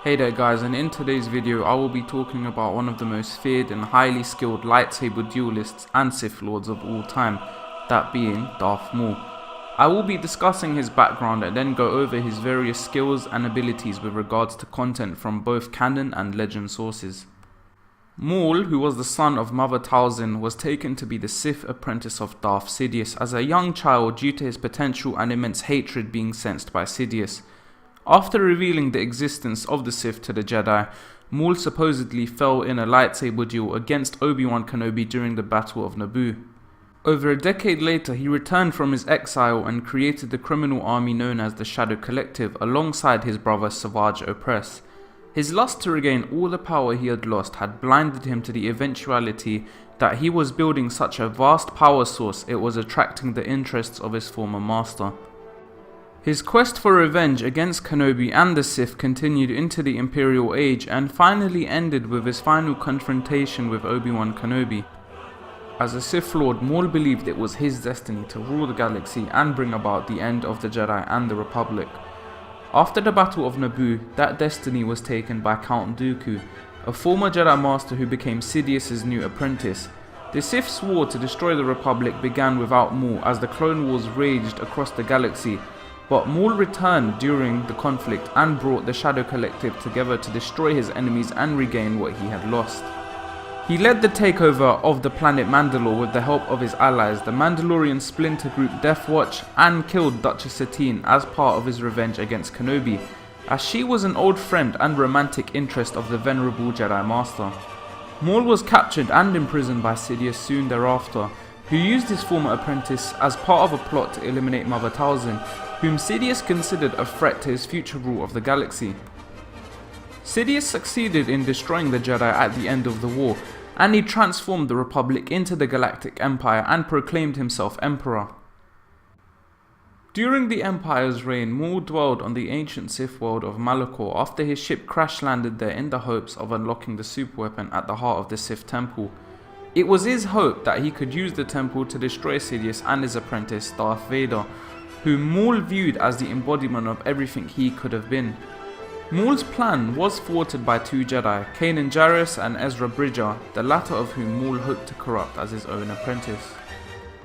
Hey there guys, and in today's video I will be talking about one of the most feared and highly skilled lightsaber duelists and Sith Lords of all time, that being Darth Maul. I will be discussing his background and then go over his various skills and abilities with regards to content from both canon and legend sources. Maul, who was the son of Mother Talzin, was taken to be the Sith apprentice of Darth Sidious as a young child due to his potential and immense hatred being sensed by Sidious. After revealing the existence of the Sith to the Jedi, Maul supposedly fell in a lightsaber duel against Obi-Wan Kenobi during the Battle of Naboo. Over a decade later, he returned from his exile and created the criminal army known as the Shadow Collective alongside his brother Savage Opress. His lust to regain all the power he had lost had blinded him to the eventuality that he was building such a vast power source it was attracting the interests of his former master. His quest for revenge against Kenobi and the Sith continued into the Imperial Age and finally ended with his final confrontation with Obi-Wan Kenobi. As a Sith Lord, Maul believed it was his destiny to rule the galaxy and bring about the end of the Jedi and the Republic. After the Battle of Naboo, that destiny was taken by Count Dooku, a former Jedi Master who became Sidious's new apprentice. The Sith's war to destroy the Republic began without Maul as the Clone Wars raged across the galaxy, but Maul returned during the conflict and brought the Shadow Collective together to destroy his enemies and regain what he had lost. He led the takeover of the planet Mandalore with the help of his allies, the Mandalorian splinter group Death Watch, and killed Duchess Satine as part of his revenge against Kenobi, as she was an old friend and romantic interest of the venerable Jedi Master. Maul was captured and imprisoned by Sidious soon thereafter, who used his former apprentice as part of a plot to eliminate Mother Talzin, whom Sidious considered a threat to his future rule of the galaxy. Sidious succeeded in destroying the Jedi at the end of the war, and he transformed the Republic into the Galactic Empire and proclaimed himself Emperor. During the Empire's reign, Maul dwelled on the ancient Sith world of Malachor after his ship crash-landed there in the hopes of unlocking the superweapon at the heart of the Sith Temple. It was his hope that he could use the temple to destroy Sidious and his apprentice Darth Vader, whom Maul viewed as the embodiment of everything he could have been. Maul's plan was thwarted by two Jedi, Kanan Jarrus and Ezra Bridger, the latter of whom Maul hoped to corrupt as his own apprentice.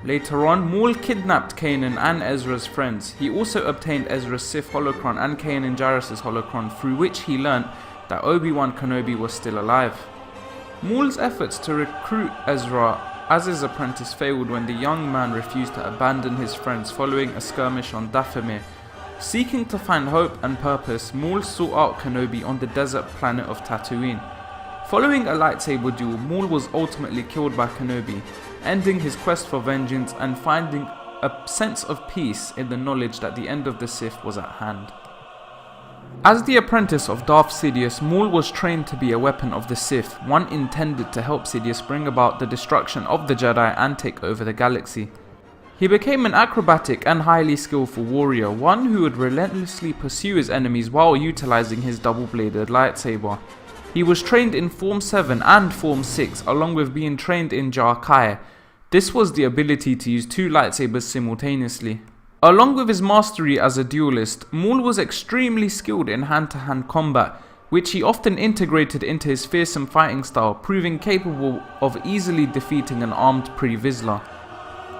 Later on, Maul kidnapped Kanan and Ezra's friends. He also obtained Ezra's Sith holocron and Kanan Jarrus' holocron, through which he learnt that Obi-Wan Kenobi was still alive. Maul's efforts to recruit Ezra as his apprentice failed when the young man refused to abandon his friends following a skirmish on Dathomir. Seeking to find hope and purpose, Maul sought out Kenobi on the desert planet of Tatooine. Following a lightsaber duel, Maul was ultimately killed by Kenobi, ending his quest for vengeance and finding a sense of peace in the knowledge that the end of the Sith was at hand. As the apprentice of Darth Sidious, Maul was trained to be a weapon of the Sith, one intended to help Sidious bring about the destruction of the Jedi and take over the galaxy. He became an acrobatic and highly skillful warrior, one who would relentlessly pursue his enemies while utilizing his double-bladed lightsaber. He was trained in Form 7 and Form 6, along with being trained in Jar Kai. This was the ability to use two lightsabers simultaneously. Along with his mastery as a duelist, Maul was extremely skilled in hand-to-hand combat, which he often integrated into his fearsome fighting style, proving capable of easily defeating an armed Pre Vizsla.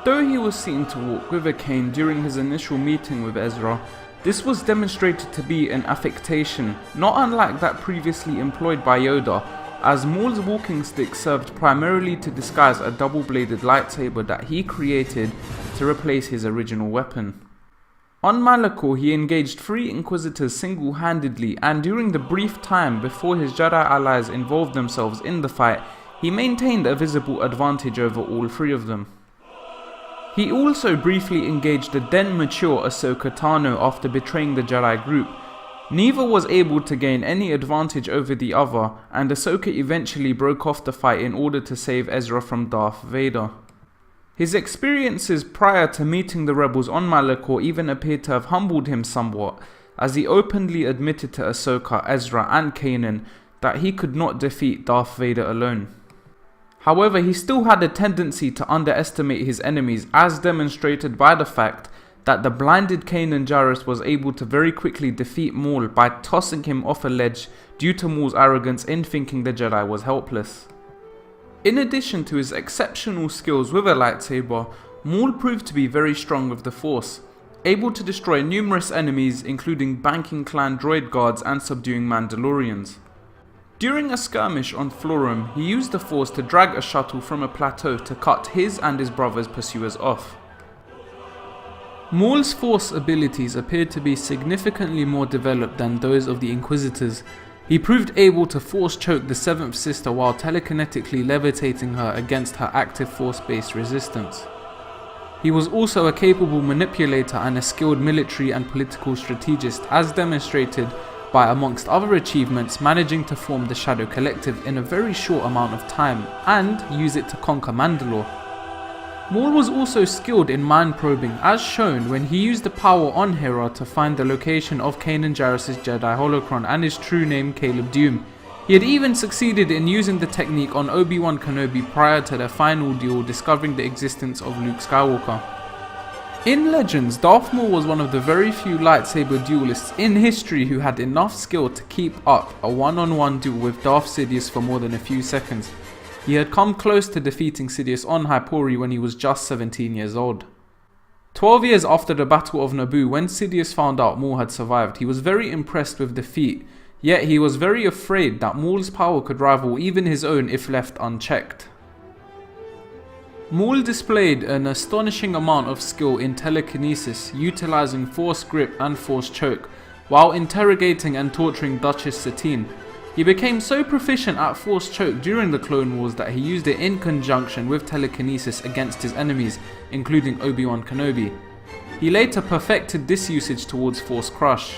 Though he was seen to walk with a cane during his initial meeting with Ezra, this was demonstrated to be an affectation, not unlike that previously employed by Yoda, as Maul's walking stick served primarily to disguise a double-bladed lightsaber that he created to replace his original weapon. On Malachor, he engaged 3 Inquisitors single-handedly, and during the brief time before his Jedi allies involved themselves in the fight, he maintained a visible advantage over all 3 of them. He also briefly engaged the then mature Ahsoka Tano after betraying the Jedi group. Neither was able to gain any advantage over the other, and Ahsoka eventually broke off the fight in order to save Ezra from Darth Vader. His experiences prior to meeting the rebels on Malachor even appeared to have humbled him somewhat, as he openly admitted to Ahsoka, Ezra and Kanan that he could not defeat Darth Vader alone. However, he still had a tendency to underestimate his enemies, as demonstrated by the fact that the blinded Kanan Jarrus was able to very quickly defeat Maul by tossing him off a ledge due to Maul's arrogance in thinking the Jedi was helpless. In addition to his exceptional skills with a lightsaber, Maul proved to be very strong with the Force, able to destroy numerous enemies including banking clan droid guards and subduing Mandalorians. During a skirmish on Florum, he used the Force to drag a shuttle from a plateau to cut his and his brother's pursuers off. Maul's Force abilities appeared to be significantly more developed than those of the Inquisitors. He proved able to Force choke the 7th sister while telekinetically levitating her against her active Force-based resistance. He was also a capable manipulator and a skilled military and political strategist, as demonstrated by, amongst other achievements, managing to form the Shadow Collective in a very short amount of time and use it to conquer Mandalore. Maul was also skilled in mind probing, as shown when he used the power on Hera to find the location of Kanan Jarrus' Jedi holocron and his true name Caleb Dume. He had even succeeded in using the technique on Obi-Wan Kenobi prior to their final duel, discovering the existence of Luke Skywalker. In Legends, Darth Maul was one of the very few lightsaber duelists in history who had enough skill to keep up a one-on-one duel with Darth Sidious for more than a few seconds. He had come close to defeating Sidious on Hypori when he was just 17 years old. 12 years after the Battle of Naboo, when Sidious found out Maul had survived, he was very impressed with the feat, yet he was very afraid that Maul's power could rival even his own if left unchecked. Maul displayed an astonishing amount of skill in telekinesis, utilizing Force Grip and Force Choke, while interrogating and torturing Duchess Satine. He became so proficient at Force Choke during the Clone Wars that he used it in conjunction with telekinesis against his enemies, including Obi-Wan Kenobi. He later perfected this usage towards Force Crush.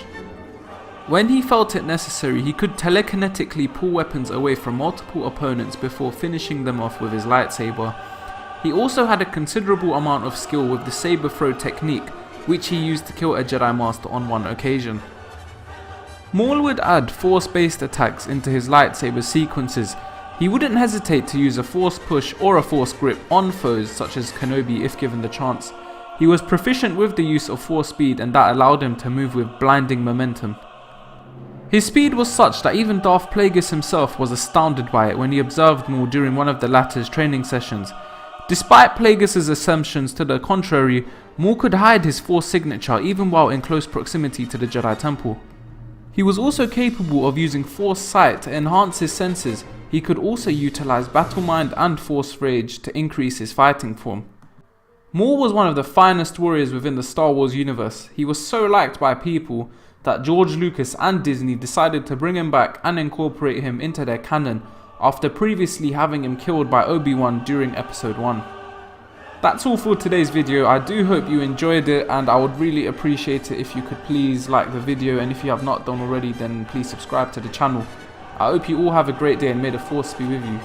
When he felt it necessary, he could telekinetically pull weapons away from multiple opponents before finishing them off with his lightsaber. He also had a considerable amount of skill with the saber throw technique, which he used to kill a Jedi Master on one occasion. Maul would add Force-based attacks into his lightsaber sequences. He wouldn't hesitate to use a Force Push or a Force Grip on foes such as Kenobi if given the chance. He was proficient with the use of Force Speed, and that allowed him to move with blinding momentum. His speed was such that even Darth Plagueis himself was astounded by it when he observed Maul during one of the latter's training sessions. Despite Plagueis' assumptions to the contrary, Maul could hide his Force signature even while in close proximity to the Jedi Temple. He was also capable of using Force Sight to enhance his senses. He could also utilize Battle Mind and Force Rage to increase his fighting form. Maul was one of the finest warriors within the Star Wars universe. He was so liked by people that George Lucas and Disney decided to bring him back and incorporate him into their canon after previously having him killed by Obi-Wan during episode 1. That's all for today's video. I do hope you enjoyed it, and I would really appreciate it if you could please like the video, and if you have not done already, then please subscribe to the channel. I hope you all have a great day and may the Force be with you.